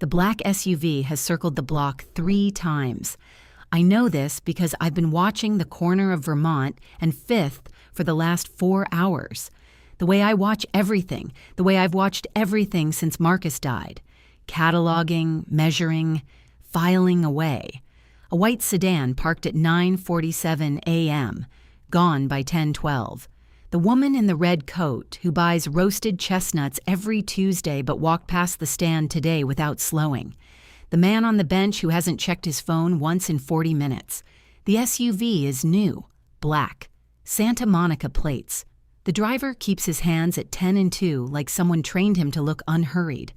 The black SUV has circled the block 3 times. I know this because I've been watching the corner of Vermont and 5th for the last 4 hours. The way I watch everything, the way I've watched everything since Marcus died. Cataloging, measuring, filing away. A white sedan parked at 9:47 a.m., gone by 10:12. The woman in the red coat who buys roasted chestnuts every Tuesday but walked past the stand today without slowing. The man on the bench who hasn't checked his phone once in 40 minutes. The SUV is new, black, Santa Monica plates. The driver keeps his hands at 10 and 2 like someone trained him to look unhurried.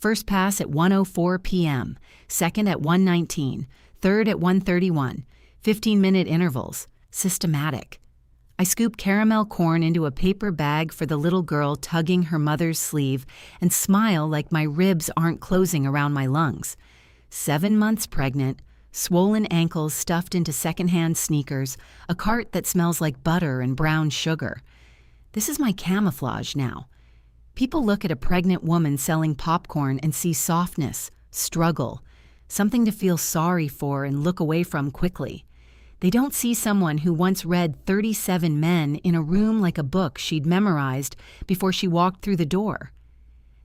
First pass at 1:04 p.m., second at 1:19, third at 1:31, 15-minute intervals, systematic. I scoop caramel corn into a paper bag for the little girl tugging her mother's sleeve and smile like my ribs aren't closing around my lungs. 7 months pregnant, swollen ankles stuffed into secondhand sneakers, a cart that smells like butter and brown sugar. This is my camouflage now. People look at a pregnant woman selling popcorn and see softness, struggle, something to feel sorry for and look away from quickly. They don't see someone who once read 37 Men in a room like a book she'd memorized before she walked through the door.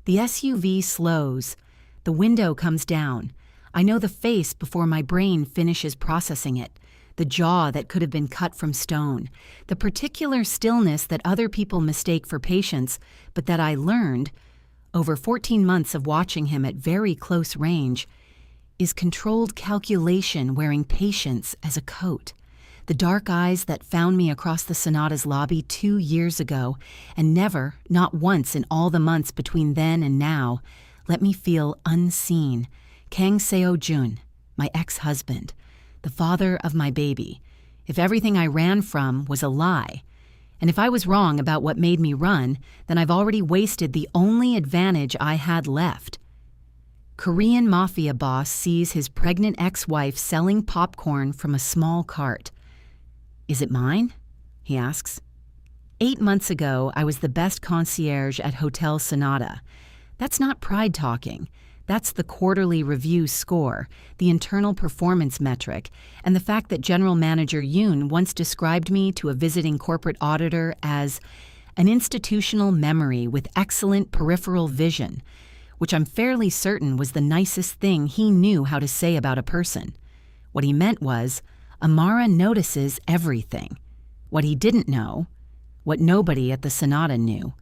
The SUV slows. The window comes down. I know the face before my brain finishes processing it. The jaw that could have been cut from stone. The particular stillness that other people mistake for patience, but that I learned, over 14 months of watching him at very close range, is controlled calculation wearing patience as a coat. The dark eyes that found me across the Sonata's lobby 2 years ago, and never, not once in all the months between then and now, let me feel unseen. Kang Seo-jun, my ex-husband, the father of my baby. If everything I ran from was a lie, and if I was wrong about what made me run, then I've already wasted the only advantage I had left. Korean Mafia boss sees his pregnant ex-wife selling popcorn from a small cart. "Is it mine?" he asks. 8 months ago, I was the best concierge at Hotel Sonata. That's not pride talking. That's the quarterly review score, the internal performance metric, and the fact that General Manager Yoon once described me to a visiting corporate auditor as an institutional memory with excellent peripheral vision, which I'm fairly certain was the nicest thing he knew how to say about a person. What he meant was, Amara notices everything. What he didn't know, what nobody at the Sonata knew,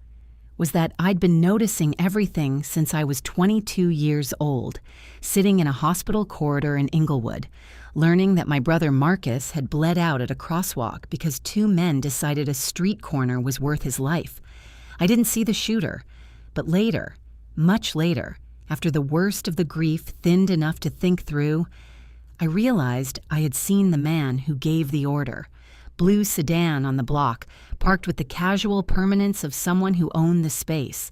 was that I'd been noticing everything since I was 22 years old, sitting in a hospital corridor in Inglewood, learning that my brother Marcus had bled out at a crosswalk because 2 men decided a street corner was worth his life. I didn't see the shooter, but later, much later, after the worst of the grief thinned enough to think through, I realized I had seen the man who gave the order. Blue sedan on the block, parked with the casual permanence of someone who owned the space.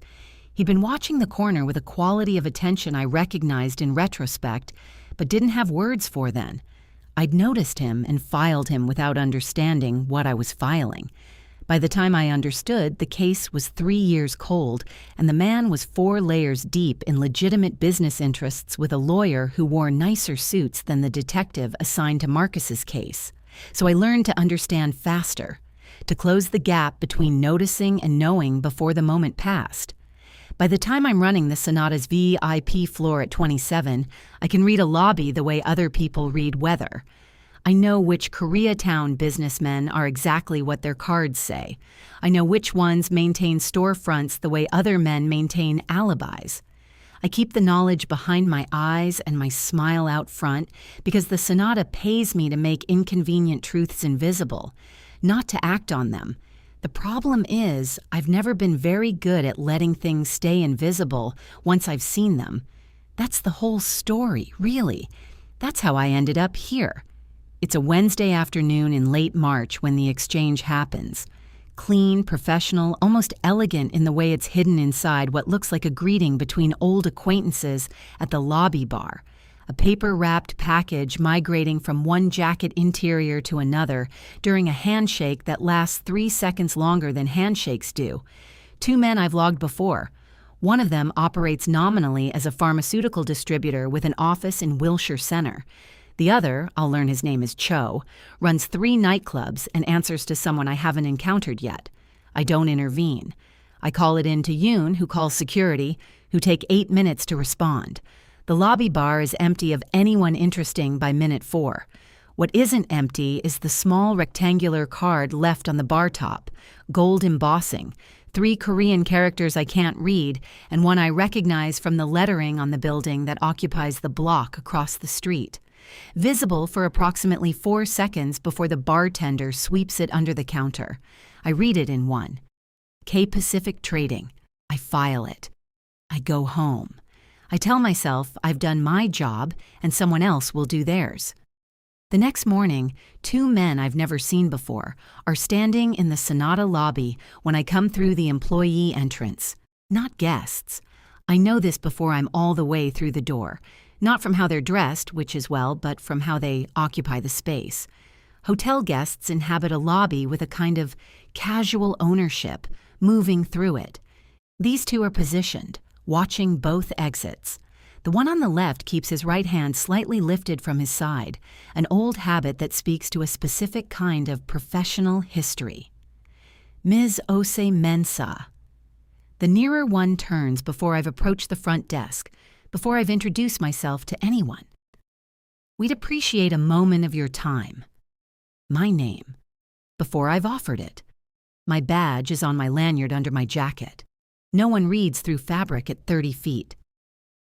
He'd been watching the corner with a quality of attention I recognized in retrospect, but didn't have words for then. I'd noticed him and filed him without understanding what I was filing. By the time I understood, the case was 3 years cold, and the man was 4 layers deep in legitimate business interests with a lawyer who wore nicer suits than the detective assigned to Marcus's case. So I learned to understand faster, to close the gap between noticing and knowing before the moment passed. By the time I'm running the Sonata's VIP floor at 27, I can read a lobby the way other people read weather. I know which Koreatown businessmen are exactly what their cards say. I know which ones maintain storefronts the way other men maintain alibis. I keep the knowledge behind my eyes and my smile out front because the Sonata pays me to make inconvenient truths invisible, not to act on them. The problem is, I've never been very good at letting things stay invisible once I've seen them. That's the whole story, really. That's how I ended up here. It's a Wednesday afternoon in late March when the exchange happens. Clean, professional, almost elegant in the way it's hidden inside what looks like a greeting between old acquaintances at the lobby bar. A paper-wrapped package migrating from one jacket interior to another during a handshake that lasts 3 seconds longer than handshakes do. 2 men I've logged before. One of them operates nominally as a pharmaceutical distributor with an office in Wilshire Center. The other, I'll learn his name is Cho, runs 3 nightclubs and answers to someone I haven't encountered yet. I don't intervene. I call it in to Yoon, who calls security, who take 8 minutes to respond. The lobby bar is empty of anyone interesting by minute 4. What isn't empty is the small rectangular card left on the bar top, gold embossing, 3 Korean characters I can't read, and one I recognize from the lettering on the building that occupies the block across the street. Visible for approximately 4 seconds before the bartender sweeps it under the counter. I read it in one. K Pacific Trading. I file it. I go home. I tell myself I've done my job and someone else will do theirs. The next morning, 2 men I've never seen before are standing in the Sonata lobby when I come through the employee entrance. Not guests. I know this before I'm all the way through the door. Not from how they're dressed, which is well, but from how they occupy the space. Hotel guests inhabit a lobby with a kind of casual ownership, moving through it. These 2 are positioned, watching both exits. The one on the left keeps his right hand slightly lifted from his side, an old habit that speaks to a specific kind of professional history. Ms. Ose Mensa. The nearer one turns before I've approached the front desk, before I've introduced myself to anyone. We'd appreciate a moment of your time. My name. Before I've offered it. My badge is on my lanyard under my jacket. No one reads through fabric at 30 feet.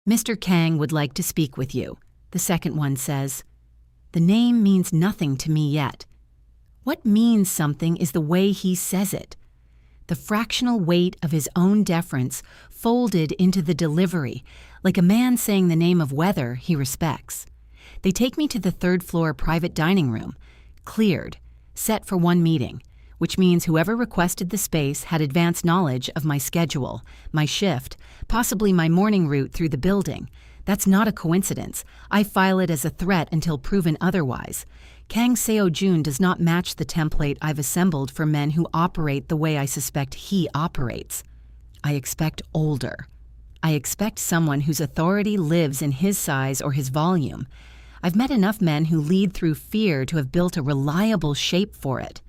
Mr. Kang would like to speak with you, the second one says. The name means nothing to me yet. What means something is the way he says it. The fractional weight of his own deference folded into the delivery, like a man saying the name of weather he respects. They take me to the 3rd floor private dining room, cleared, set for one meeting, which means whoever requested the space had advance knowledge of my schedule, my shift, possibly my morning route through the building. That's not a coincidence. I file it as a threat until proven otherwise. Kang Seo-jun does not match the template I've assembled for men who operate the way I suspect he operates. I expect older. I expect someone whose authority lives in his size or his volume. I've met enough men who lead through fear to have built a reliable shape for it.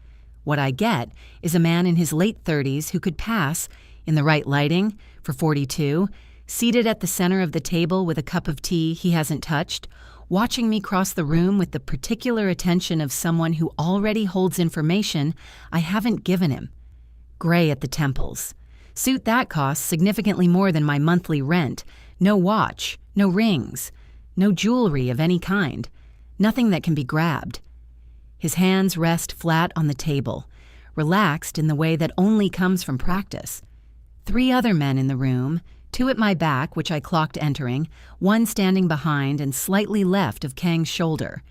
What I get is a man in his late 30s who could pass, in the right lighting, for 42, seated at the center of the table with a cup of tea he hasn't touched, watching me cross the room with the particular attention of someone who already holds information I haven't given him. Gray at the temples. Suit that costs significantly more than my monthly rent. No watch, no rings, no jewelry of any kind, nothing that can be grabbed. His hands rest flat on the table, relaxed in the way that only comes from practice. 3 other men in the room, 2 at my back, which I clocked entering, 1 standing behind and slightly left of Kang's shoulder.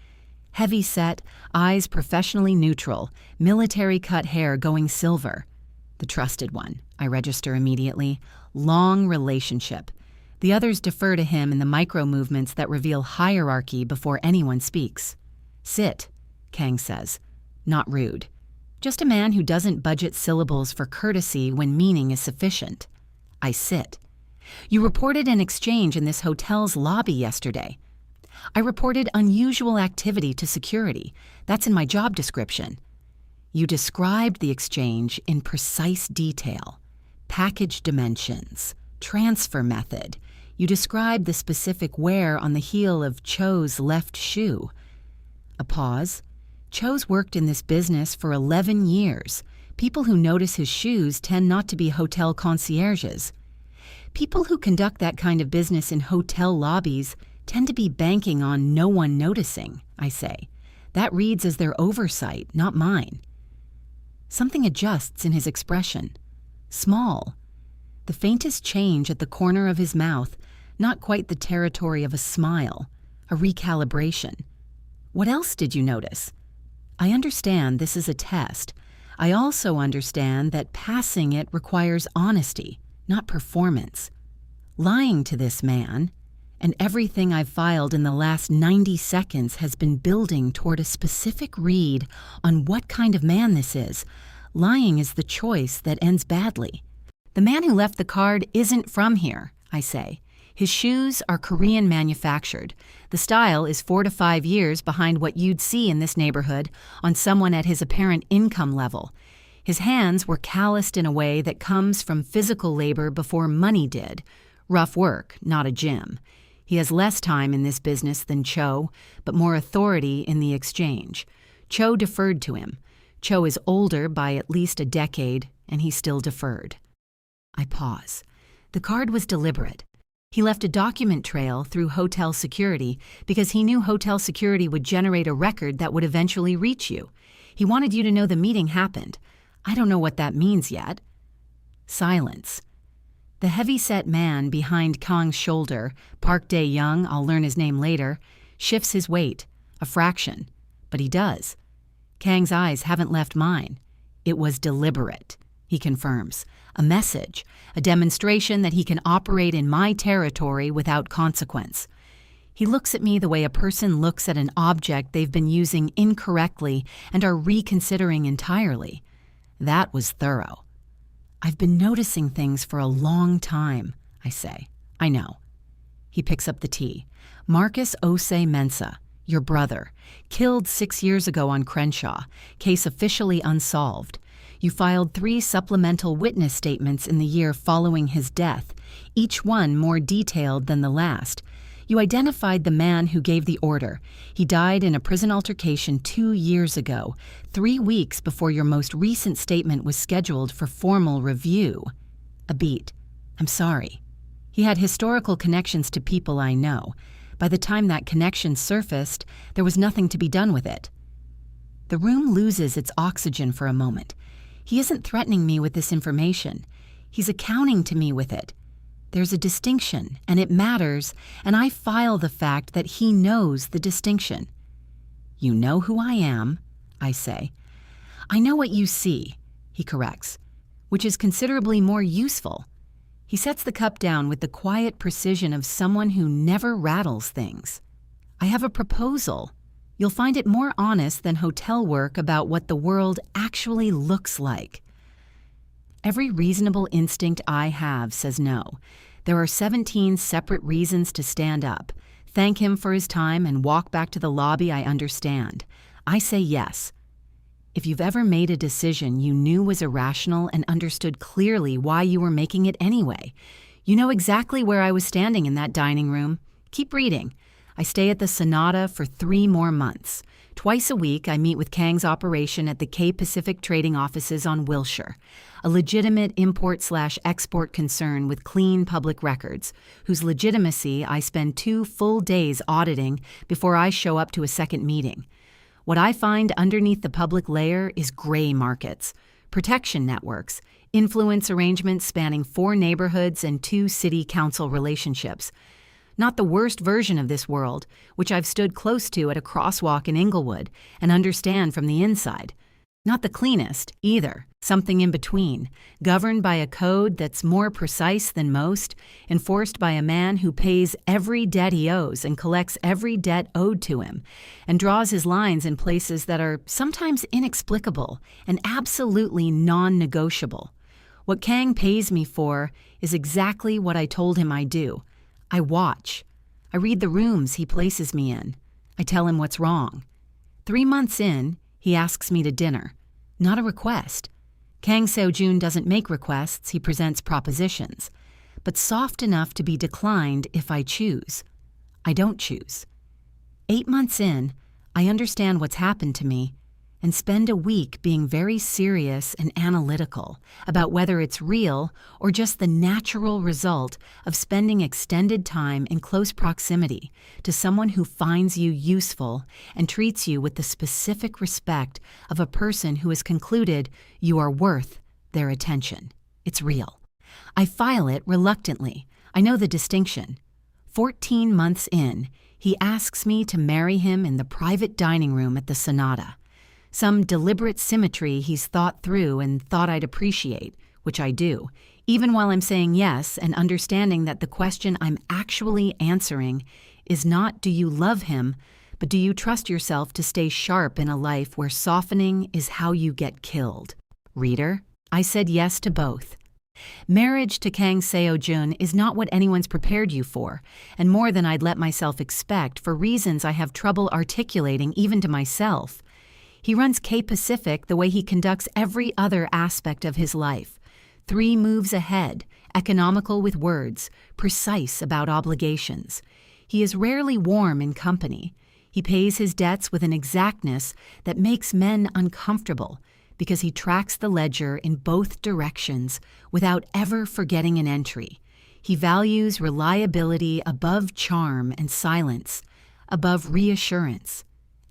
Heavy set, eyes professionally neutral, military-cut hair going silver. The trusted one, I register immediately. Long relationship. The others defer to him in the micro-movements that reveal hierarchy before anyone speaks. Sit, Kang says. Not rude. Just a man who doesn't budget syllables for courtesy when meaning is sufficient. I sit. You reported an exchange in this hotel's lobby yesterday. I reported unusual activity to security. That's in my job description. You described the exchange in precise detail. Package dimensions, transfer method. You described the specific wear on the heel of Cho's left shoe. A pause. Cho's worked in this business for 11 years. People who notice his shoes tend not to be hotel concierges. People who conduct that kind of business in hotel lobbies tend to be banking on no one noticing, I say. That reads as their oversight, not mine. Something adjusts in his expression. Small. The faintest change at the corner of his mouth, not quite the territory of a smile, a recalibration. What else did you notice? I understand this is a test. I also understand that passing it requires honesty, not performance. Lying to this man, and everything I've filed in the last 90 seconds has been building toward a specific read on what kind of man this is. Lying is the choice that ends badly. The man who left the card isn't from here, I say. His shoes are Korean manufactured. The style is 4 to 5 years behind what you'd see in this neighborhood on someone at his apparent income level. His hands were calloused in a way that comes from physical labor before money did. Rough work, not a gym. He has less time in this business than Cho, but more authority in the exchange. Cho deferred to him. Cho is older by at least a decade, and he still deferred. I pause. The card was deliberate. He left a document trail through hotel security because he knew hotel security would generate a record that would eventually reach you. He wanted you to know the meeting happened. I don't know what that means yet. Silence. The heavy-set man behind Kang's shoulder, Park Dae-young, I'll learn his name later, shifts his weight, a fraction. But he does. Kang's eyes haven't left mine. It was deliberate, he confirms. A message, a demonstration that he can operate in my territory without consequence. He looks at me the way a person looks at an object they've been using incorrectly and are reconsidering entirely. That was thorough. I've been noticing things for a long time, I say. I know. He picks up the tea. Marcus Ose Mensa, your brother, killed 6 years ago on Crenshaw, case officially unsolved. You filed 3 supplemental witness statements in the year following his death, each one more detailed than the last. You identified the man who gave the order. He died in a prison altercation 2 years ago, 3 weeks before your most recent statement was scheduled for formal review. A beat. I'm sorry. He had historical connections to people I know. By the time that connection surfaced, there was nothing to be done with it. The room loses its oxygen for a moment. He isn't threatening me with this information. He's accounting to me with it. There's a distinction, and it matters, and I file the fact that he knows the distinction. You know who I am, I say. I know what you see, he corrects, which is considerably more useful. He sets the cup down with the quiet precision of someone who never rattles things. I have a proposal. You'll find it more honest than hotel work about what the world actually looks like. Every reasonable instinct I have says no. There are 17 separate reasons to stand up, thank him for his time, and walk back to the lobby. I understand. I say yes. If you've ever made a decision you knew was irrational and understood clearly why you were making it anyway, you know exactly where I was standing in that dining room. Keep reading. I stay at the Sonata for 3 more months. Twice a week, I meet with Kang's operation at the K Pacific trading offices on Wilshire, a legitimate import/export concern with clean public records, whose legitimacy I spend 2 full days auditing before I show up to a second meeting. What I find underneath the public layer is gray markets, protection networks, influence arrangements spanning 4 neighborhoods and 2 city council relationships. Not the worst version of this world, which I've stood close to at a crosswalk in Inglewood and understand from the inside. Not the cleanest, either, something in between, governed by a code that's more precise than most, enforced by a man who pays every debt he owes and collects every debt owed to him, and draws his lines in places that are sometimes inexplicable and absolutely non-negotiable. What Kang pays me for is exactly what I told him I do. I watch. I read the rooms he places me in. I tell him what's wrong. 3 months in, he asks me to dinner. Not a request. Kang Seo-jun doesn't make requests, he presents propositions. But soft enough to be declined if I choose. I don't choose. 8 months in, I understand what's happened to me and spend a week being very serious and analytical about whether it's real or just the natural result of spending extended time in close proximity to someone who finds you useful and treats you with the specific respect of a person who has concluded you are worth their attention. It's real. I file it reluctantly. I know the distinction. 14 months in, he asks me to marry him in the private dining room at the Sonata. Some deliberate symmetry he's thought through and thought I'd appreciate, which I do, even while I'm saying yes and understanding that the question I'm actually answering is not do you love him, but do you trust yourself to stay sharp in a life where softening is how you get killed? Reader, I said yes to both. Marriage to Kang Seo-jun is not what anyone's prepared you for, and more than I'd let myself expect for reasons I have trouble articulating even to myself. He runs K-Pacific the way he conducts every other aspect of his life. 3 moves ahead, economical with words, precise about obligations. He is rarely warm in company. He pays his debts with an exactness that makes men uncomfortable because he tracks the ledger in both directions without ever forgetting an entry. He values reliability above charm and silence, above reassurance.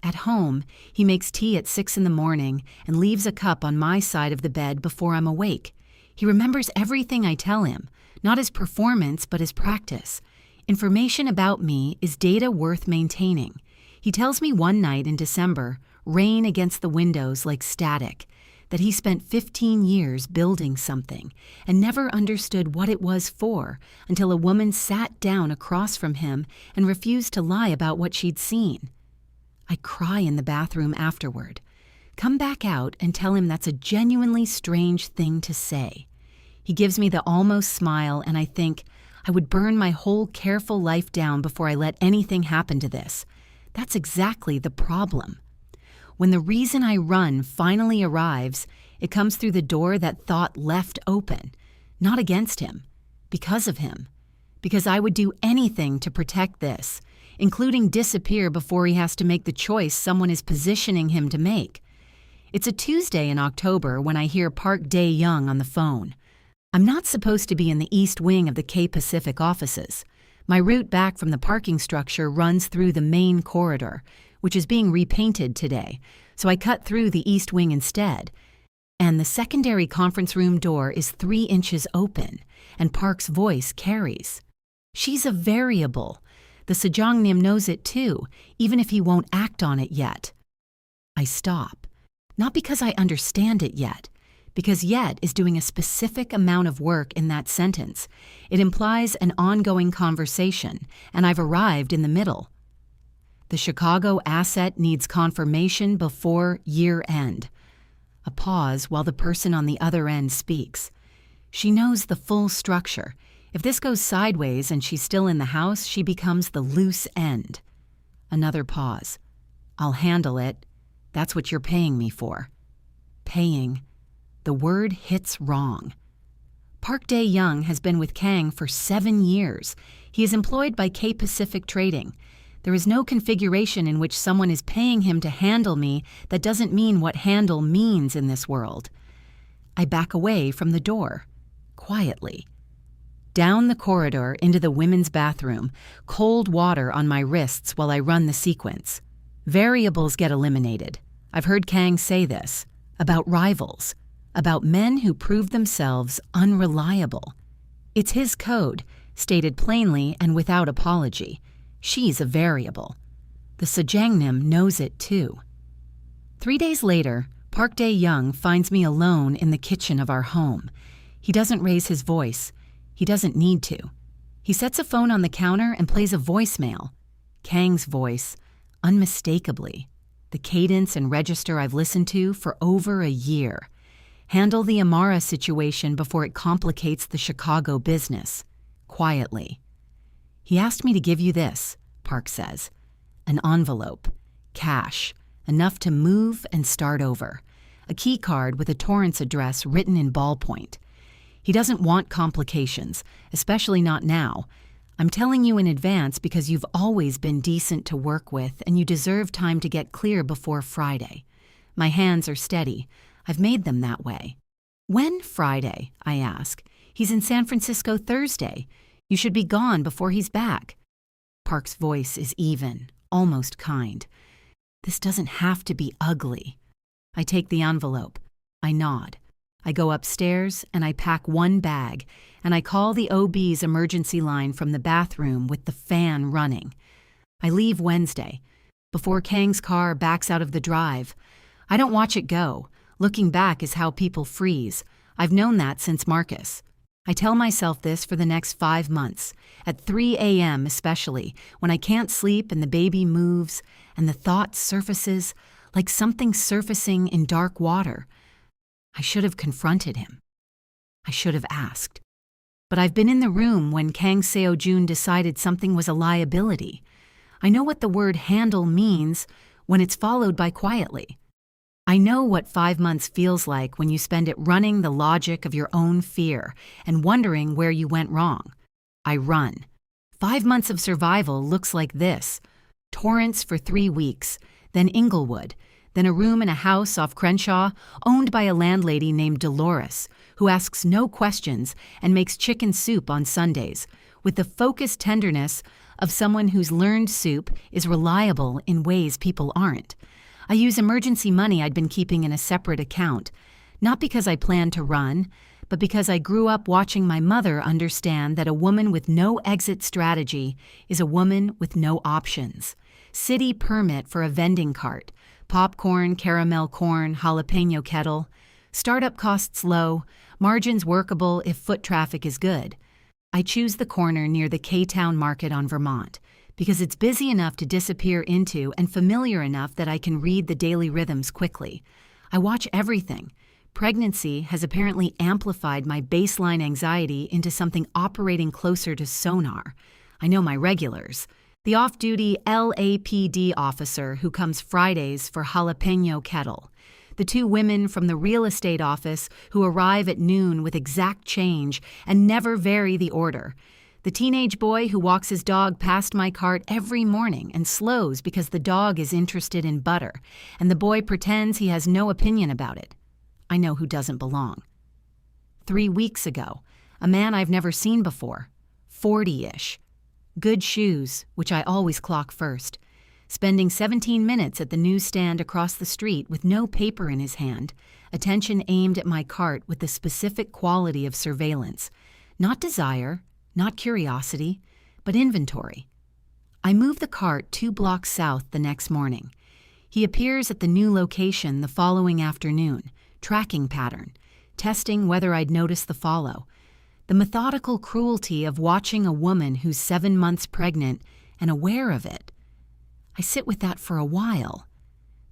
At home, he makes tea at 6 in the morning and leaves a cup on my side of the bed before I'm awake. He remembers everything I tell him, not his performance but his practice. Information about me is data worth maintaining. He tells me one night in December, rain against the windows like static, that he spent 15 years building something and never understood what it was for until a woman sat down across from him and refused to lie about what she'd seen. I cry in the bathroom afterward. Come back out and tell him that's a genuinely strange thing to say. He gives me the almost smile, and I think, I would burn my whole careful life down before I let anything happen to this. That's exactly the problem. When the reason I run finally arrives, it comes through the door that thought left open, not against him, because of him. Because I would do anything to protect this, including disappear before he has to make the choice someone is positioning him to make. It's a Tuesday in October when I hear Park Dae-young on the phone. I'm not supposed to be in the East Wing of the K-Pacific offices. My route back from the parking structure runs through the main corridor, which is being repainted today, so I cut through the East Wing instead. And the secondary conference room door is 3 inches open, and Park's voice carries. She's a variable. The Sejongnim knows it too, even if he won't act on it yet. I stop. Not because I understand it yet, because yet is doing a specific amount of work in that sentence. It implies an ongoing conversation, and I've arrived in the middle. The Chicago asset needs confirmation before year end. A pause while the person on the other end speaks. She knows the full structure. If this goes sideways and she's still in the house, she becomes the loose end. Another pause. I'll handle it. That's what you're paying me for. Paying. The word hits wrong. Park Dae-young has been with Kang for 7 years. He is employed by K-Pacific Trading. There is no configuration in which someone is paying him to handle me that doesn't mean what handle means in this world. I back away from the door, quietly. Down the corridor into the women's bathroom, cold water on my wrists while I run the sequence. Variables get eliminated. I've heard Kang say this, about rivals, about men who prove themselves unreliable. It's his code, stated plainly and without apology. She's a variable. The Sejongnim knows it too. 3 days later, Park Dae-young finds me alone in the kitchen of our home. He doesn't raise his voice. He doesn't need to. He sets a phone on the counter and plays a voicemail. Kang's voice, unmistakably. The cadence and register I've listened to for over a year. Handle the Amara situation before it complicates the Chicago business. Quietly. He asked me to give you this, Park says. An envelope. Cash. Enough to move and start over. A key card with a Torrance address written in ballpoint. He doesn't want complications, especially not now. I'm telling you in advance because you've always been decent to work with and you deserve time to get clear before Friday. My hands are steady. I've made them that way. When Friday? I ask. He's in San Francisco Thursday. You should be gone before he's back. Park's voice is even, almost kind. This doesn't have to be ugly. I take the envelope. I nod. I go upstairs and I pack one bag, and I call the OB's emergency line from the bathroom with the fan running. I leave Wednesday, before Kang's car backs out of the drive. I don't watch it go. Looking back is how people freeze. I've known that since Marcus. I tell myself this for the next 5 months, at 3 a.m. especially, when I can't sleep and the baby moves and the thought surfaces like something surfacing in dark water. I should have confronted him. I should have asked. But I've been in the room when Kang Seo-jun decided something was a liability. I know what the word handle means when it's followed by quietly. I know what 5 months feels like when you spend it running the logic of your own fear and wondering where you went wrong. I run. 5 months of survival looks like this: Torrance for 3 weeks, then Inglewood, then a room in a house off Crenshaw owned by a landlady named Dolores, who asks no questions and makes chicken soup on Sundays, with the focused tenderness of someone who's learned soup is reliable in ways people aren't. I use emergency money I'd been keeping in a separate account, not because I planned to run, but because I grew up watching my mother understand that a woman with no exit strategy is a woman with no options. City permit for a vending cart, popcorn, caramel corn, jalapeno kettle. Startup costs low, margins workable if foot traffic is good. I choose the corner near the K-Town Market on Vermont because it's busy enough to disappear into and familiar enough that I can read the daily rhythms quickly. I watch everything. Pregnancy has apparently amplified my baseline anxiety into something operating closer to sonar. I know my regulars. The off-duty LAPD officer who comes Fridays for jalapeno kettle. The 2 women from the real estate office who arrive at noon with exact change and never vary the order. The teenage boy who walks his dog past my cart every morning and slows because the dog is interested in butter, and the boy pretends he has no opinion about it. I know who doesn't belong. 3 weeks ago, a man I've never seen before, 40-ish. Good shoes, which I always clock first. Spending 17 minutes at the newsstand across the street with no paper in his hand, attention aimed at my cart with the specific quality of surveillance. Not desire, not curiosity, but inventory. I move the cart 2 blocks south the next morning. He appears at the new location the following afternoon, tracking pattern, testing whether I'd noticed the follow. The methodical cruelty of watching a woman who's 7 months pregnant and aware of it. I sit with that for a while.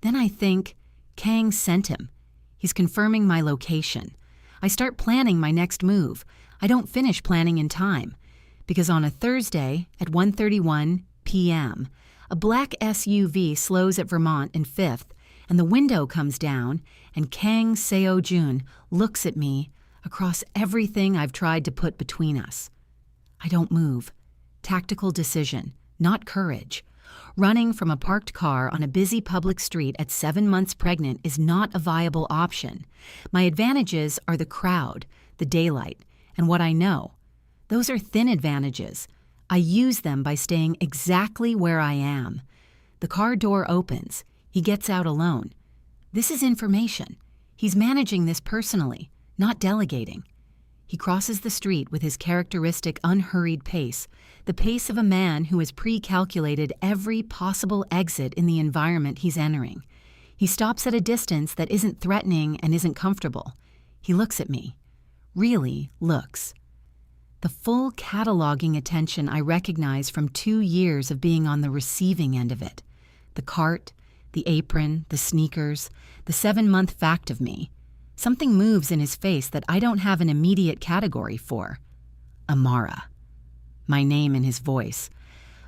Then I think, Kang sent him. He's confirming my location. I start planning my next move. I don't finish planning in time, because on a Thursday at 1:31 p.m., a black SUV slows at Vermont and 5th, and the window comes down, and Kang Seo-jun looks at me across everything I've tried to put between us. I don't move. Tactical decision, not courage. Running from a parked car on a busy public street at 7 months pregnant is not a viable option. My advantages are the crowd, the daylight, and what I know. Those are thin advantages. I use them by staying exactly where I am. The car door opens. He gets out alone. This is information. He's managing this personally, not delegating. He crosses the street with his characteristic unhurried pace, the pace of a man who has pre-calculated every possible exit in the environment he's entering. He stops at a distance that isn't threatening and isn't comfortable. He looks at me. Really looks. The full cataloging attention I recognize from 2 years of being on the receiving end of it. The cart, the apron, the sneakers, the 7-month fact of me. Something moves in his face that I don't have an immediate category for. Amara. My name in his voice.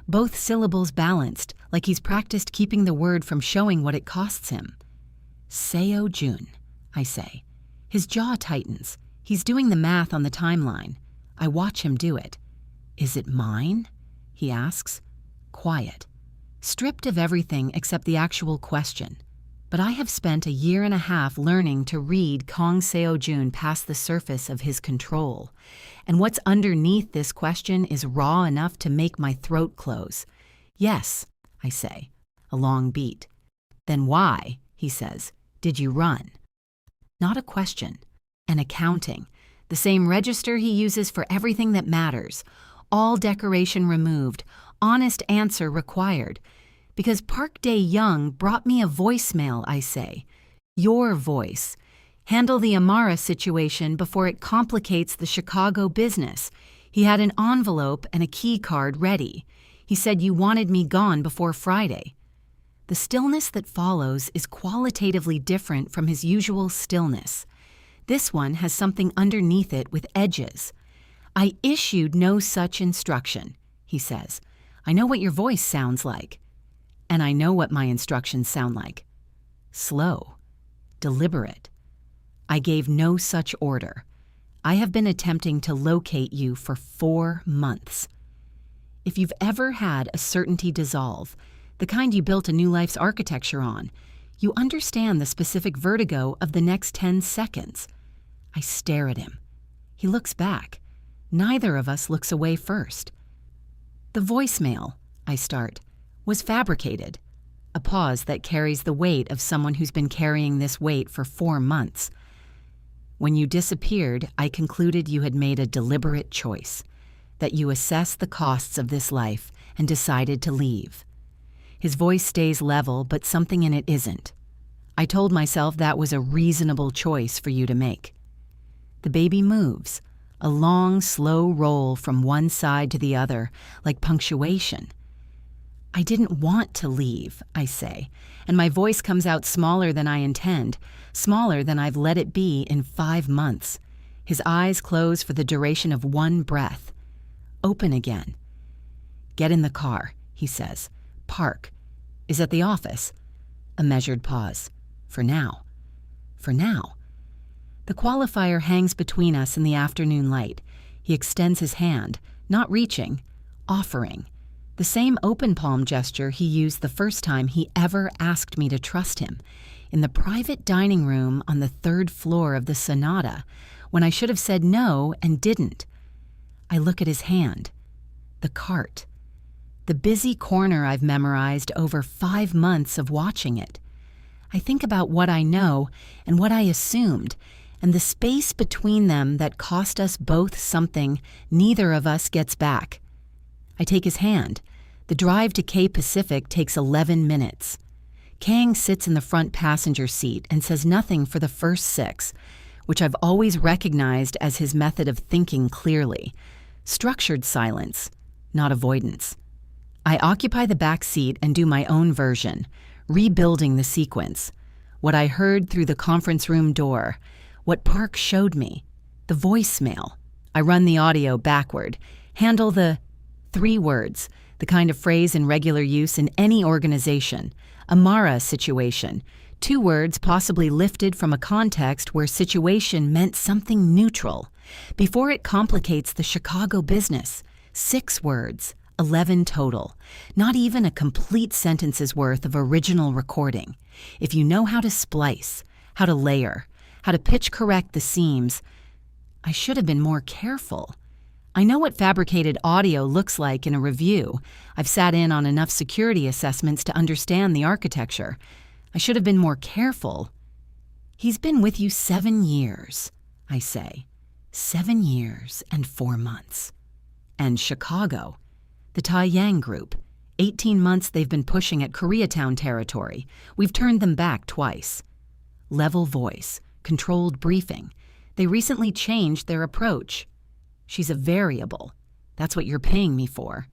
Both syllables balanced, like he's practiced keeping the word from showing what it costs him. Seo-jun, I say. His jaw tightens. He's doing the math on the timeline. I watch him do it. Is it mine? He asks. Quiet. Stripped of everything except the actual question. But I have spent a 1.5 years learning to read Kang Seo-jun past the surface of his control. And what's underneath this question is raw enough to make my throat close. Yes, I say, a long beat. Then why, he says, did you run? Not a question, an accounting. The same register he uses for everything that matters. All decoration removed, honest answer required. Because Park Dae-young brought me a voicemail, I say. Your voice. Handle the Amara situation before it complicates the Chicago business. He had an envelope and a key card ready. He said you wanted me gone before Friday. The stillness that follows is qualitatively different from his usual stillness. This one has something underneath it with edges. I issued no such instruction, he says. I know what your voice sounds like. And I know what my instructions sound like. Slow. Deliberate. I gave no such order. I have been attempting to locate you for 4 months. If you've ever had a certainty dissolve, the kind you built a new life's architecture on, you understand the specific vertigo of the next 10 seconds. I stare at him. He looks back. Neither of us looks away first. The voicemail, I start, was fabricated. A pause that carries the weight of someone who's been carrying this weight for 4 months. When you disappeared, I concluded you had made a deliberate choice, that you assessed the costs of this life and decided to leave. His voice stays level, but something in it isn't. I told myself that was a reasonable choice for you to make. The baby moves, a long, slow roll from one side to the other, like punctuation. I didn't want to leave, I say, and my voice comes out smaller than I intend, smaller than I've let it be in 5 months. His eyes close for the duration of 1 breath. Open again. Get in the car, he says. Park. Is at the office. A measured pause. For now. For now. The qualifier hangs between us in the afternoon light. He extends his hand, not reaching, offering. The same open palm gesture he used the first time he ever asked me to trust him, in the private dining room on the 3rd floor of the Sonata, when I should have said no and didn't. I look at his hand. The cart. The busy corner I've memorized over 5 months of watching it. I think about what I know and what I assumed, and the space between them that cost us both something neither of us gets back. I take his hand. The drive to K Pacific takes 11 minutes. Kang sits in the front passenger seat and says nothing for the first 6, which I've always recognized as his method of thinking clearly. Structured silence, not avoidance. I occupy the back seat and do my own version, rebuilding the sequence. What I heard through the conference room door, what Park showed me, the voicemail. I run the audio backward, handle the 3 words, the kind of phrase in regular use in any organization, a Mara situation, 2 words possibly lifted from a context where situation meant something neutral, before it complicates the Chicago business. 6 words, 11 total, not even a complete sentence's worth of original recording. If you know how to splice, how to layer, how to pitch correct the seams, I should have been more careful. I know what fabricated audio looks like in a review. I've sat in on enough security assessments to understand the architecture. I should have been more careful. He's been with you 7 years, I say. 7 years and 4 months. And Chicago. The Tai Yang Group. 18 months they've been pushing at Koreatown territory. We've turned them back twice. Level voice. Controlled briefing. They recently changed their approach. She's a variable. That's what you're paying me for.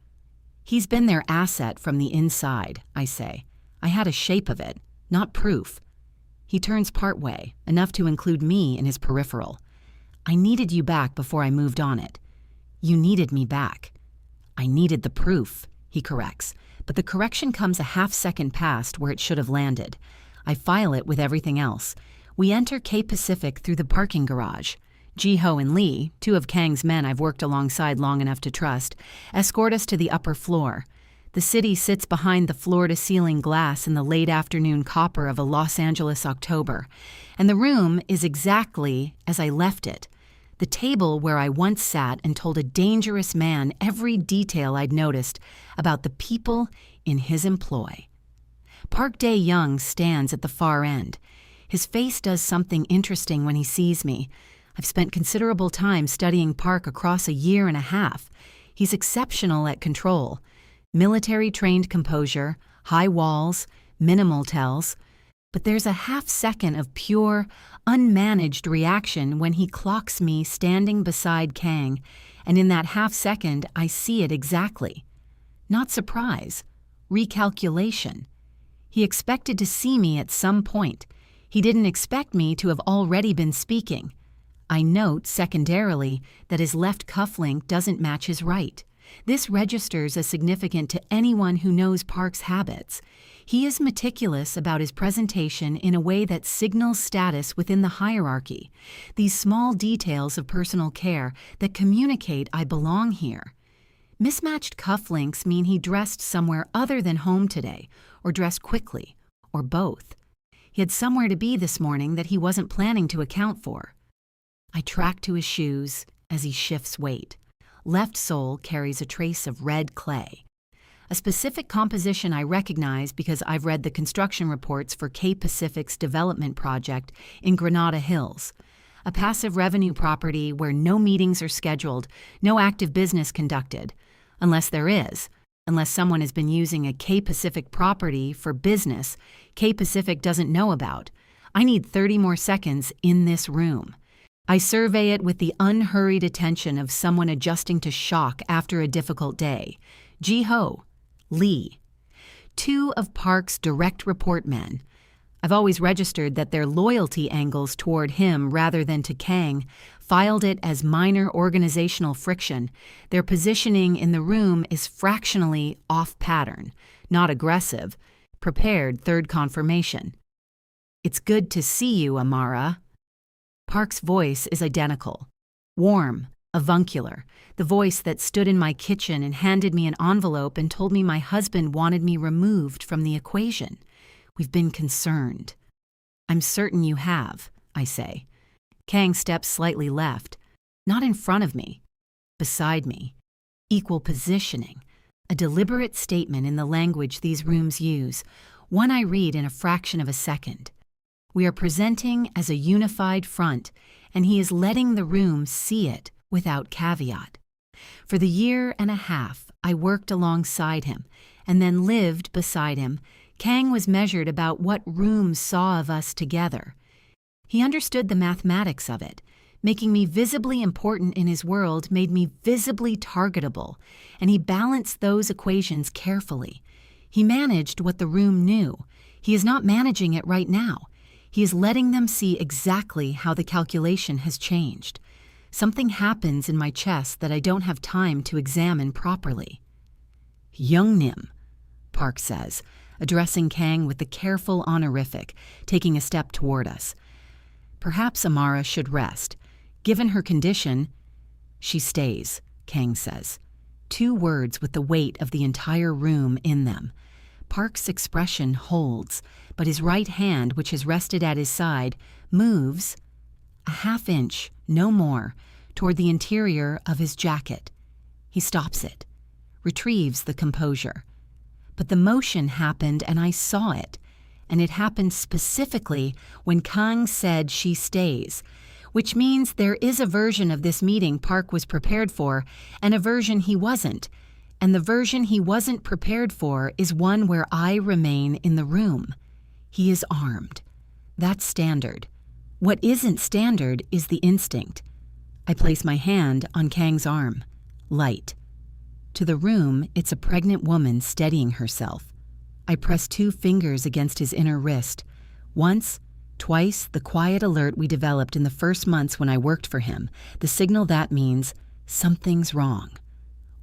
He's been their asset from the inside, I say. I had a shape of it, not proof. He turns partway, enough to include me in his peripheral. I needed you back before I moved on it. You needed me back. I needed the proof, he corrects, but the correction comes a half-second past where it should have landed. I file it with everything else. We enter K Pacific through the parking garage. Ji-ho and Lee, 2 of Kang's men I've worked alongside long enough to trust, escort us to the upper floor. The city sits behind the floor-to-ceiling glass in the late afternoon copper of a Los Angeles October, and the room is exactly as I left it. The table where I once sat and told a dangerous man every detail I'd noticed about the people in his employ. Park Dae-young stands at the far end. His face does something interesting when he sees me. I've spent considerable time studying Park across a year and a half. He's exceptional at control. Military-trained composure, high walls, minimal tells. But there's a half-second of pure, unmanaged reaction when he clocks me standing beside Kang, and in that half-second I see it exactly. Not surprise. Recalculation. He expected to see me at some point. He didn't expect me to have already been speaking. I note, secondarily, that his left cufflink doesn't match his right. This registers as significant to anyone who knows Park's habits. He is meticulous about his presentation in a way that signals status within the hierarchy, these small details of personal care that communicate I belong here. Mismatched cufflinks mean he dressed somewhere other than home today, or dressed quickly, or both. He had somewhere to be this morning that he wasn't planning to account for. I track to his shoes as he shifts weight. Left sole carries a trace of red clay. A specific composition I recognize because I've read the construction reports for K Pacific's development project in Granada Hills, a passive revenue property where no meetings are scheduled, no active business conducted, unless someone has been using a K Pacific property for business K Pacific doesn't know about. I need 30 more seconds in this room. I survey it with the unhurried attention of someone adjusting to shock after a difficult day. Ji-ho, Lee. 2 of Park's direct report men. I've always registered that their loyalty angles toward him rather than to Kang, filed it as minor organizational friction. Their positioning in the room is fractionally off-pattern, not aggressive, prepared third confirmation. It's good to see you, Amara. Park's voice is identical. Warm, avuncular, the voice that stood in my kitchen and handed me an envelope and told me my husband wanted me removed from the equation. We've been concerned. I'm certain you have, I say. Kang steps slightly left, not in front of me, beside me. Equal positioning, a deliberate statement in the language these rooms use, one I read in a fraction of a second. We are presenting as a unified front, and he is letting the room see it without caveat. For the year and a half I worked alongside him and then lived beside him, Kang was measured about what rooms saw of us together. He understood the mathematics of it. Making me visibly important in his world made me visibly targetable, and he balanced those equations carefully. He managed what the room knew. He is not managing it right now. He is letting them see exactly how the calculation has changed. Something happens in my chest that I don't have time to examine properly. Youngnim, Park says, addressing Kang with the careful honorific, taking a step toward us. Perhaps Amara should rest. Given her condition, she stays, Kang says. 2 words with the weight of the entire room in them. Park's expression holds, but his right hand, which has rested at his side, moves a half inch, no more, toward the interior of his jacket. He stops it, retrieves the composure. But the motion happened and I saw it, and it happened specifically when Kang said she stays, which means there is a version of this meeting Park was prepared for and a version he wasn't, and the version he wasn't prepared for is one where I remain in the room. He is armed. That's standard. What isn't standard is the instinct. I place my hand on Kang's arm. Light. To the room, it's a pregnant woman steadying herself. I press 2 fingers against his inner wrist. Once, twice, the quiet alert we developed in the first months when I worked for him, the signal that means something's wrong.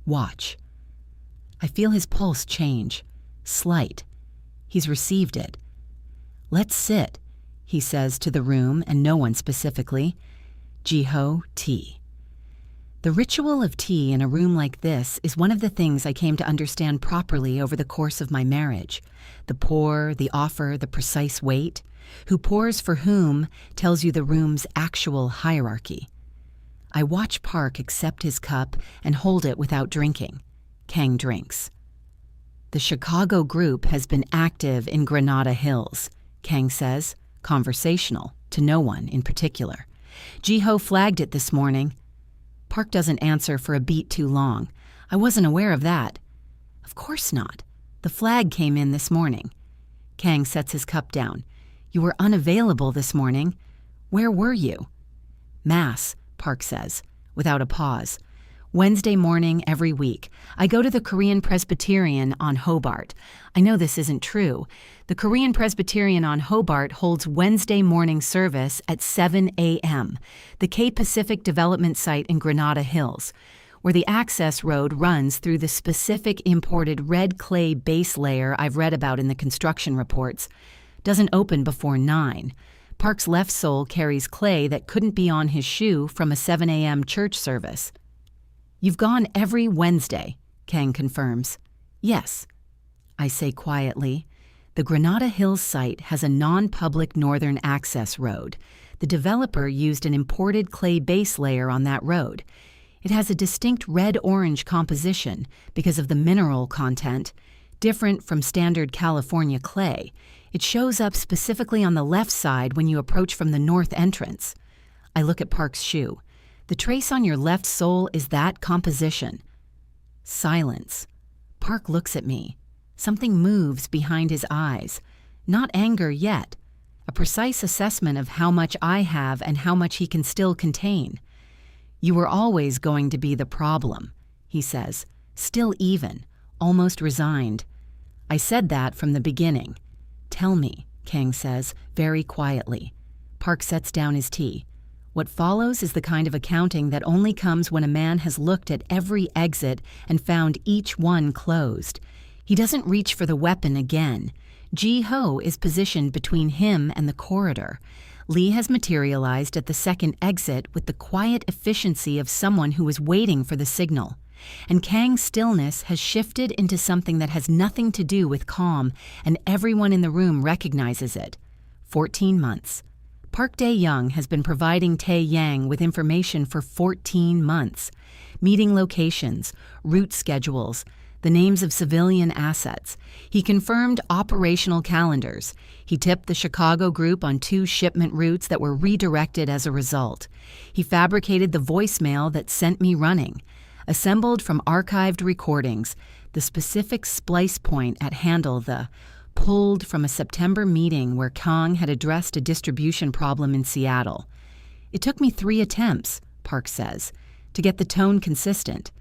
Watch. I feel his pulse change. Slight. He's received it. Let's sit, he says to the room and no one specifically. Ji-ho, tea. The ritual of tea in a room like this is one of the things I came to understand properly over the course of my marriage. The pour, the offer, the precise weight. Who pours for whom tells you the room's actual hierarchy. I watch Park accept his cup and hold it without drinking. Kang drinks. The Chicago group has been active in Granada Hills, Kang says, conversational, to no one in particular. Ji-ho flagged it this morning. Park doesn't answer for a beat too long. I wasn't aware of that. Of course not. The flag came in this morning. Kang sets his cup down. You were unavailable this morning. Where were you? Mass, Park says, without a pause. Wednesday morning every week, I go to the Korean Presbyterian on Hobart. I know this isn't true. The Korean Presbyterian on Hobart holds Wednesday morning service at 7 a.m., the K Pacific Development Site in Granada Hills, where the access road runs through the specific imported red clay base layer I've read about in the construction reports. Doesn't open before 9. Park's left sole carries clay that couldn't be on his shoe from a 7 a.m. church service. You've gone every Wednesday, Kang confirms. Yes, I say quietly. The Granada Hills site has a non-public northern access road. The developer used an imported clay base layer on that road. It has a distinct red-orange composition because of the mineral content, different from standard California clay. It shows up specifically on the left side when you approach from the north entrance. I look at Park's shoe. The trace on your left sole is that composition. Silence. Park looks at me. Something moves behind his eyes. Not anger yet. A precise assessment of how much I have and how much he can still contain. You were always going to be the problem, he says, still even, almost resigned. I said that from the beginning. Tell me, Kang says, very quietly. Park sets down his tea. What follows is the kind of accounting that only comes when a man has looked at every exit and found each one closed. He doesn't reach for the weapon again. Ji-ho is positioned between him and the corridor. Lee has materialized at the second exit with the quiet efficiency of someone who is waiting for the signal. And Kang's stillness has shifted into something that has nothing to do with calm, and everyone in the room recognizes it. 14 months. Park Dae-young has been providing Tae-yang with information for 14 months. Meeting locations, route schedules, the names of civilian assets. He confirmed operational calendars. He tipped the Chicago group on 2 shipment routes that were redirected as a result. He fabricated the voicemail that sent me running. Assembled from archived recordings, the specific splice point at handle the pulled from a September meeting where Kang had addressed a distribution problem in Seattle. It took me 3 attempts, Park says, to get the tone consistent.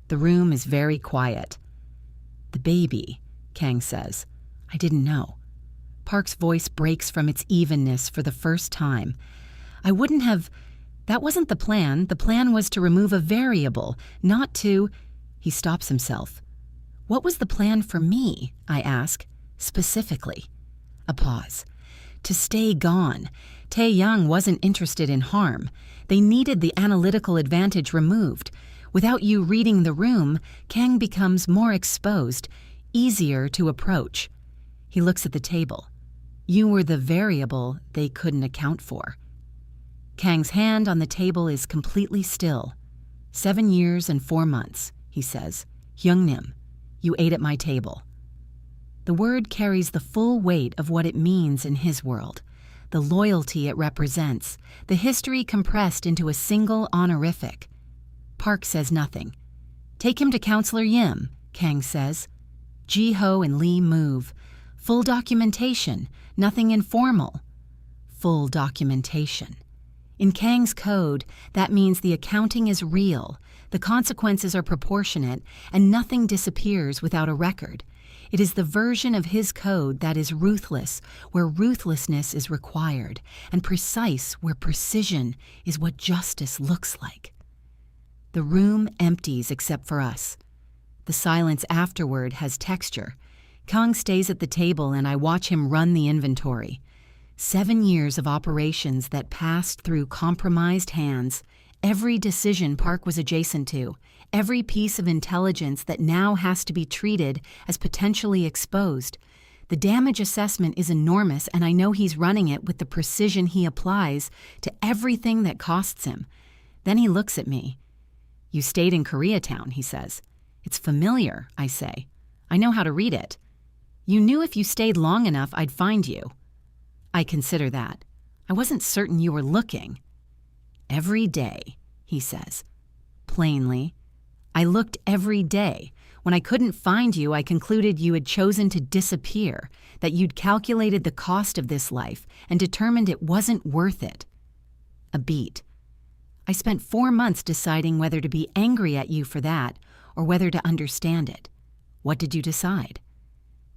The room is very quiet. The baby, Kang says. I didn't know. Park's voice breaks from its evenness for the first time. I wouldn't have... That wasn't the plan. The plan was to remove a variable, not to... He stops himself. What was the plan for me, I ask, specifically? A pause. To stay gone. Tae-young wasn't interested in harm. They needed the analytical advantage removed. Without you reading the room, Kang becomes more exposed, easier to approach. He looks at the table. You were the variable they couldn't account for. Kang's hand on the table is completely still. 7 years and 4 months, he says. Hyungnim, you ate at my table. The word carries the full weight of what it means in his world, the loyalty it represents, the history compressed into a single honorific. Park says nothing. Take him to Counselor Yim, Kang says. Ji-ho and Lee move. Full documentation, nothing informal. Full documentation. In Kang's code, that means the accounting is real, the consequences are proportionate, and nothing disappears without a record. It is the version of his code that is ruthless, where ruthlessness is required, and precise where precision is what justice looks like. The room empties except for us. The silence afterward has texture. Kang stays at the table and I watch him run the inventory. 7 years of operations that passed through compromised hands, every decision Park was adjacent to, every piece of intelligence that now has to be treated as potentially exposed. The damage assessment is enormous, and I know he's running it with the precision he applies to everything that costs him. Then he looks at me. You stayed in Koreatown, he says. It's familiar, I say. I know how to read it. You knew if you stayed long enough I'd find you. I consider that. I wasn't certain you were looking. Every day, he says. Plainly, I looked every day. When I couldn't find you, I concluded you had chosen to disappear, that you'd calculated the cost of this life and determined it wasn't worth it. A beat. I spent 4 months deciding whether to be angry at you for that or whether to understand it. What did you decide?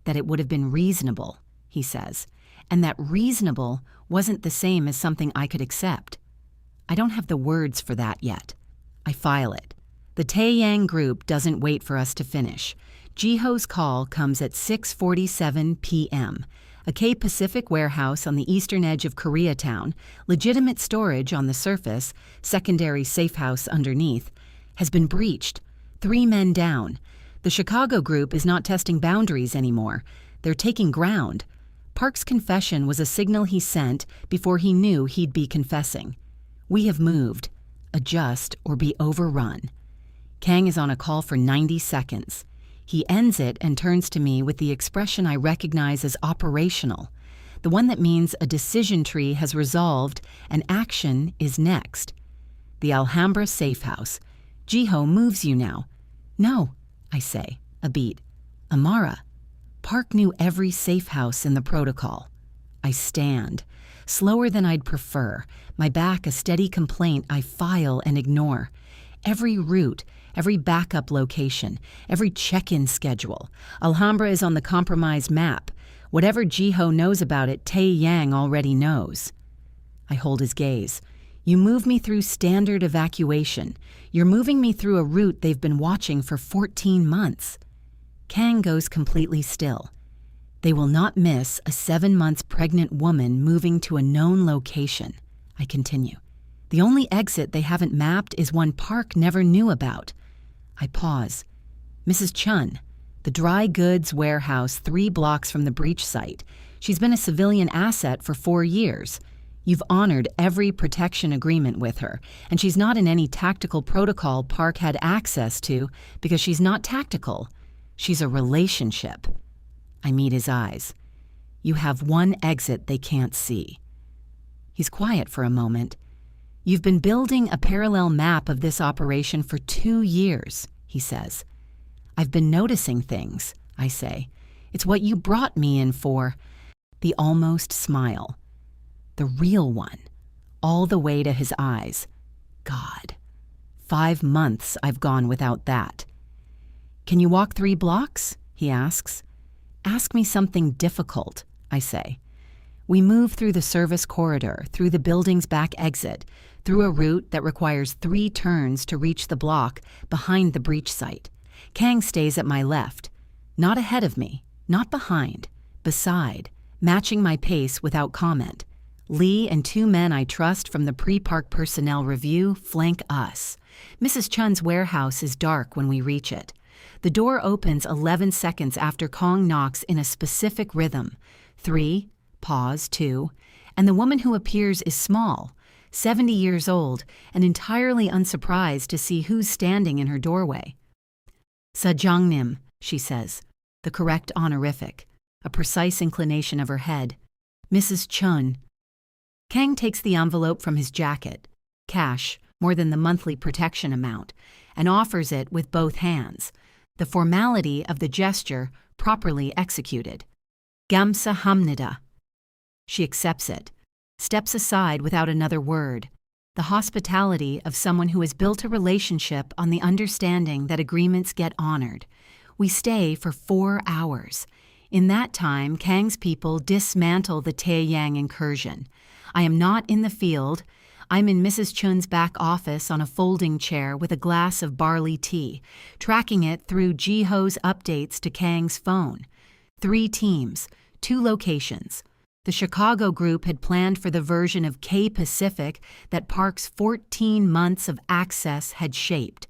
That it would have been reasonable, he says, and that reasonable wasn't the same as something I could accept. I don't have the words for that yet. I file it. The Taeyang group doesn't wait for us to finish. Jiho's call comes at 6:47 p.m. A K-Pacific warehouse on the eastern edge of Koreatown, legitimate storage on the surface, secondary safe house underneath, has been breached. 3 men down. The Chicago group is not testing boundaries anymore. They're taking ground. Park's confession was a signal he sent before he knew he'd be confessing. We have moved. Adjust or be overrun. Kang is on a call for 90 seconds. He ends it and turns to me with the expression I recognize as operational, the one that means a decision tree has resolved and action is next. The Alhambra safe house. Jiho moves you now. No, I say, a beat. Amara. Park knew every safe house in the protocol. I stand. Slower than I'd prefer, my back a steady complaint I file and ignore. Every route, every backup location, every check-in schedule. Alhambra is on the compromised map. Whatever Jiho knows about it, Taeyang already knows. I hold his gaze. You move me through standard evacuation. You're moving me through a route they've been watching for 14 months. Kang goes completely still. They will not miss a 7 months pregnant woman moving to a known location. I continue. The only exit they haven't mapped is one Park never knew about. I pause. Mrs. Chun, the dry goods warehouse 3 blocks from the breach site. She's been a civilian asset for 4 years. You've honored every protection agreement with her, and she's not in any tactical protocol Park had access to because she's not tactical. She's a relationship. I meet his eyes. You have one exit they can't see. He's quiet for a moment. You've been building a parallel map of this operation for 2 years, he says. I've been noticing things, I say. It's what you brought me in for. The almost smile. The real one. All the way to his eyes. God. 5 months I've gone without that. Can you walk 3 blocks? He asks. Ask me something difficult, I say. We move through the service corridor, through the building's back exit, through a route that requires 3 turns to reach the block behind the breach site. Kang stays at my left, not ahead of me, not behind, beside, matching my pace without comment. Lee and 2 men I trust from the pre-park personnel review flank us. Mrs. Chun's warehouse is dark when we reach it. The door opens 11 seconds after Kong knocks in a specific rhythm. 3, pause, 2, and the woman who appears is small, 70 years old, and entirely unsurprised to see who's standing in her doorway. Sajongnim, she says, the correct honorific, a precise inclination of her head. Mrs. Chun. Kang takes the envelope from his jacket, cash, more than the monthly protection amount, and offers it with both hands, the formality of the gesture properly executed. Gamsa hamnida. She accepts it, steps aside without another word, the hospitality of someone who has built a relationship on the understanding that agreements get honored. We stay for 4 hours. In that time, Kang's people dismantle the Taeyang incursion. I am not in the field. I'm in Mrs. Chun's back office on a folding chair with a glass of barley tea, tracking it through Jiho's updates to Kang's phone. 3 teams, 2 locations. The Chicago group had planned for the version of K-Pacific that Park's 14 months of access had shaped.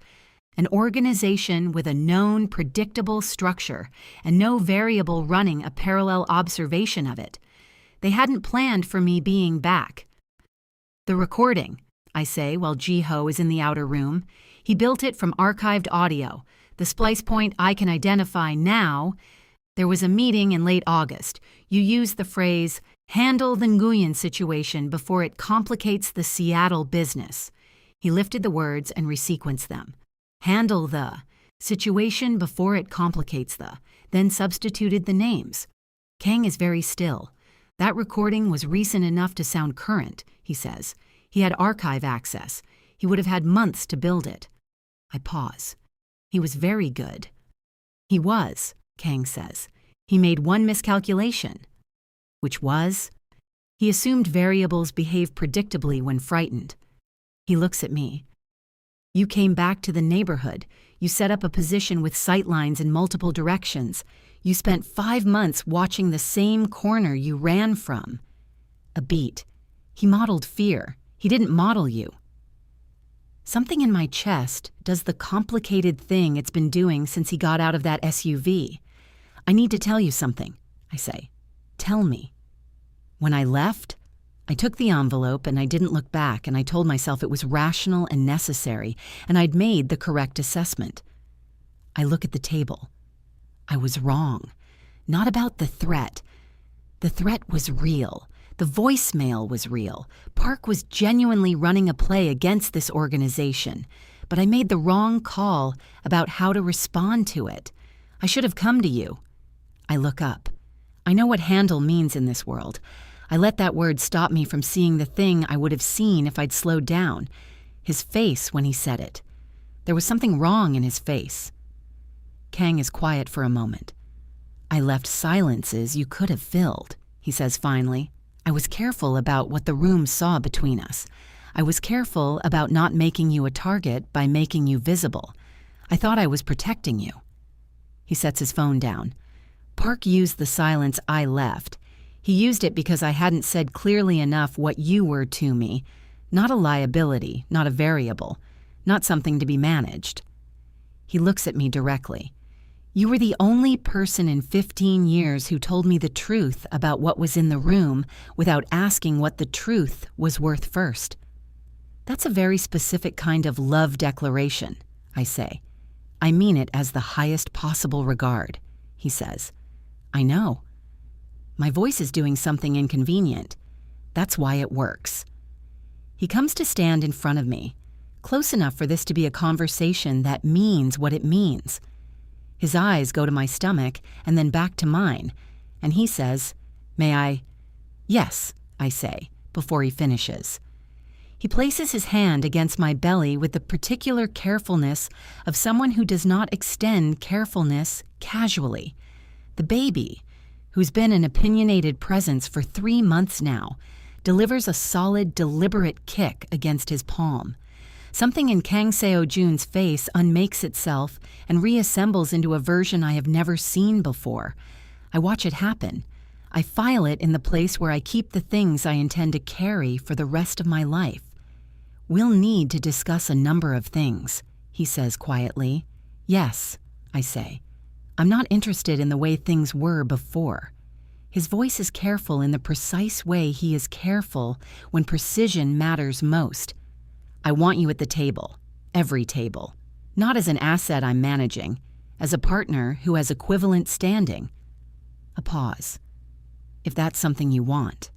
An organization with a known, predictable structure and no variable running a parallel observation of it. They hadn't planned for me being back. The recording, I say while Jiho is in the outer room. He built it from archived audio. The splice point I can identify now. There was a meeting in late August. You used the phrase, handle the Nguyen situation before it complicates the Seattle business. He lifted the words and resequenced them. Handle the situation before it complicates the, then substituted the names. Kang is very still. That recording was recent enough to sound current, he says. He had archive access. He would have had months to build it. I pause. He was very good. He was, Kang says. He made one miscalculation. Which was? He assumed variables behave predictably when frightened. He looks at me. You came back to the neighborhood. You set up a position with sightlines in multiple directions. You spent 5 months watching the same corner you ran from. A beat. He modeled fear. He didn't model you. Something in my chest does the complicated thing it's been doing since he got out of that SUV. I need to tell you something, I say. Tell me. When I left, I took the envelope and I didn't look back, and I told myself it was rational and necessary, and I'd made the correct assessment. I look at the table. I was wrong. Not about the threat. The threat was real. The voicemail was real. Park was genuinely running a play against this organization, but I made the wrong call about how to respond to it. I should have come to you. I look up. I know what handle means in this world. I let that word stop me from seeing the thing I would have seen if I'd slowed down. His face when he said it. There was something wrong in his face. Kang is quiet for a moment. I left silences you could have filled, he says finally. I was careful about what the room saw between us. I was careful about not making you a target by making you visible. I thought I was protecting you. He sets his phone down. Park used the silence I left. He used it because I hadn't said clearly enough what you were to me. Not a liability, not a variable, not something to be managed. He looks at me directly. You were the only person in 15 years who told me the truth about what was in the room without asking what the truth was worth first. That's a very specific kind of love declaration, I say. I mean it as the highest possible regard, he says. I know. My voice is doing something inconvenient. That's why it works. He comes to stand in front of me, close enough for this to be a conversation that means what it means. His eyes go to my stomach and then back to mine, and he says, "May I?" "Yes," I say, before he finishes. He places his hand against my belly with the particular carefulness of someone who does not extend carefulness casually. The baby, who's been an opinionated presence for 3 months now, delivers a solid, deliberate kick against his palm. Something in Kang Seo-jun's face unmakes itself and reassembles into a version I have never seen before. I watch it happen. I file it in the place where I keep the things I intend to carry for the rest of my life. We'll need to discuss a number of things, he says quietly. Yes, I say. I'm not interested in the way things were before. His voice is careful in the precise way he is careful when precision matters most. I want you at the table, every table, not as an asset I'm managing, as a partner who has equivalent standing. A pause. If that's something you want.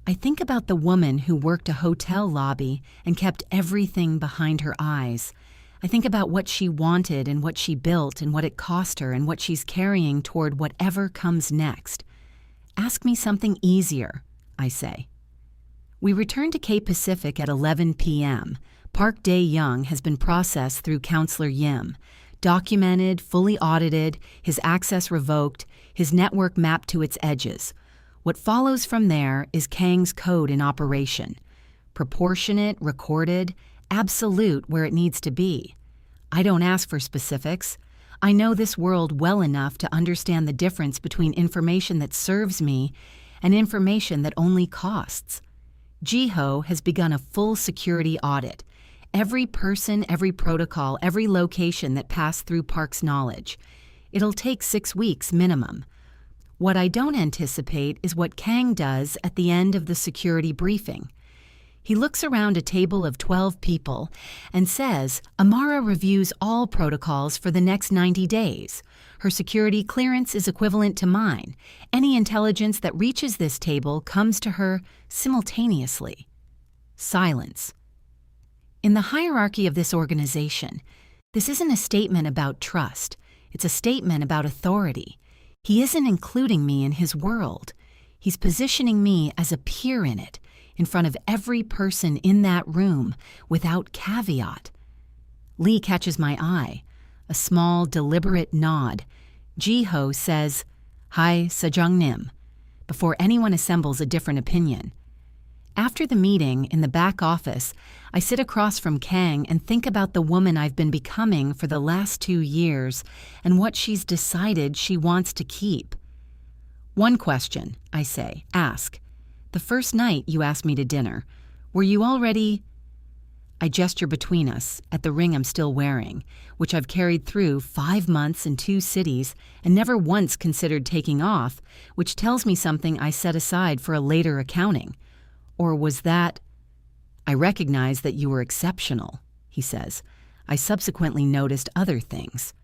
I think about the woman who worked a hotel lobby and kept everything behind her eyes. I think about what she wanted and what she built and what it cost her and what she's carrying toward whatever comes next. Ask me something easier, I say. We return to Cape Pacific at 11 p.m. Park Dae-young has been processed through Counselor Yim, documented, fully audited, his access revoked, his network mapped to its edges. What follows from there is Kang's code in operation. Proportionate, recorded, absolute where it needs to be. I don't ask for specifics. I know this world well enough to understand the difference between information that serves me and information that only costs. Jiho has begun a full security audit. Every person, every protocol, every location that passed through Park's knowledge. It'll take 6 weeks minimum. What I don't anticipate is what Kang does at the end of the security briefing. He looks around a table of 12 people and says, Amara reviews all protocols for the next 90 days. Her security clearance is equivalent to mine. Any intelligence that reaches this table comes to her simultaneously. Silence. In the hierarchy of this organization, this isn't a statement about trust. It's a statement about authority. He isn't including me in his world. He's positioning me as a peer in it. in front of every person in that room, without caveat. Lee catches my eye, a small, deliberate nod. Jiho says, "Hi, Sejongnim," before anyone assembles a different opinion. After the meeting, in the back office, I sit across from Kang and think about the woman I've been becoming for the last 2 years and what she's decided she wants to keep. "One question," I say, "ask. The first night you asked me to dinner, were you already—" I gesture between us at the ring I'm still wearing, which I've carried through 5 months in 2 cities and never once considered taking off, which tells me something I set aside for a later accounting. Or was that— "I recognize that you were exceptional," he says. "I subsequently noticed other things."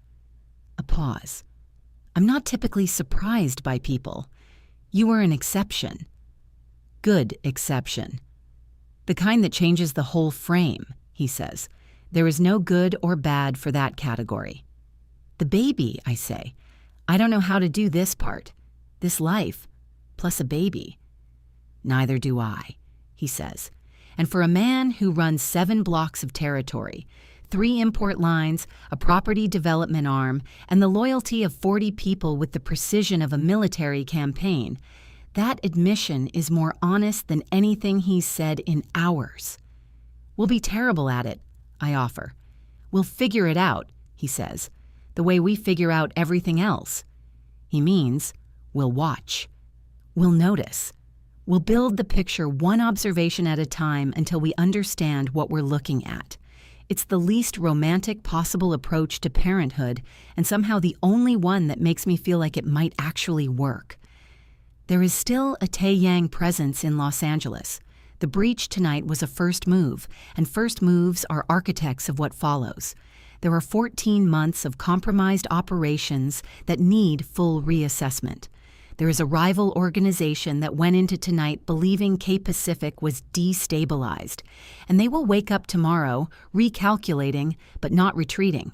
A pause. "I'm not typically surprised by people. You were an exception. Good exception. The kind that changes the whole frame," he says. "There is no good or bad for that category." "The baby," I say. "I don't know how to do this part. This life, plus a baby." "Neither do I," he says. "And for a man who runs 7 blocks of territory, 3 import lines, a property development arm, and the loyalty of 40 people with the precision of a military campaign, that admission is more honest than anything he's said in hours." "We'll be terrible at it," I offer. "We'll figure it out," he says, "the way we figure out everything else." He means we'll watch. We'll notice. We'll build the picture one observation at a time until we understand what we're looking at. It's the least romantic possible approach to parenthood, and somehow the only one that makes me feel like it might actually work. There is still a Taeyang presence in Los Angeles. The breach tonight was a first move, and first moves are architects of what follows. There are 14 months of compromised operations that need full reassessment. There is a rival organization that went into tonight believing K-Pacific was destabilized, and they will wake up tomorrow recalculating but not retreating.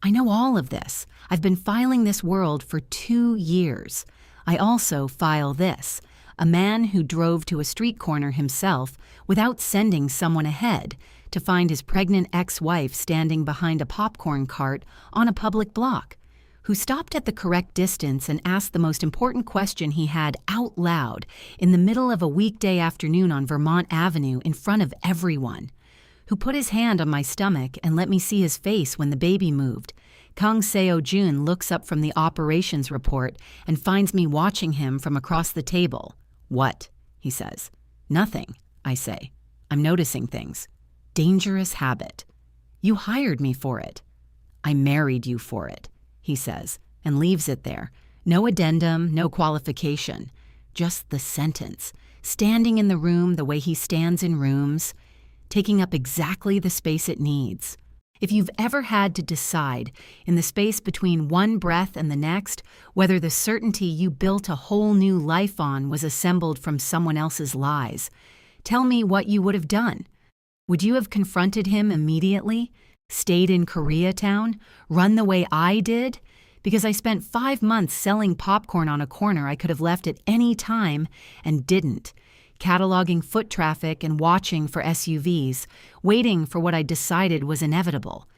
I know all of this. I've been filing this world for 2 years. I also file this, a man who drove to a street corner himself without sending someone ahead to find his pregnant ex-wife standing behind a popcorn cart on a public block, who stopped at the correct distance and asked the most important question he had out loud in the middle of a weekday afternoon on Vermont Avenue in front of everyone, who put his hand on my stomach and let me see his face when the baby moved. Kang Seo-jun looks up from the operations report and finds me watching him from across the table. "What?" he says. "Nothing," I say. "I'm noticing things." "Dangerous habit. You hired me for it." "I married you for it," he says, and leaves it there. No addendum, no qualification. Just the sentence, standing in the room the way he stands in rooms, taking up exactly the space it needs. If you've ever had to decide, in the space between one breath and the next, whether the certainty you built a whole new life on was assembled from someone else's lies, tell me what you would have done. Would you have confronted him immediately? Stayed in Koreatown? Run the way I did? Because I spent 5 months selling popcorn on a corner I could have left at any time and didn't, cataloging foot traffic and watching for SUVs, waiting for what I decided was inevitable.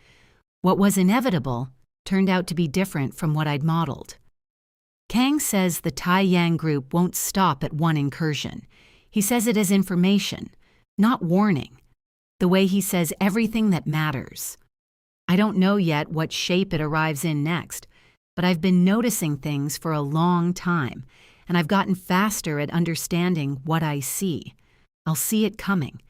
What was inevitable turned out to be different from what I'd modeled. Kang says the Taeyang group won't stop at one incursion. He says it as information, not warning. The way he says everything that matters. I don't know yet what shape it arrives in next, but I've been noticing things for a long time, and I've gotten faster at understanding what I see. I'll see it coming,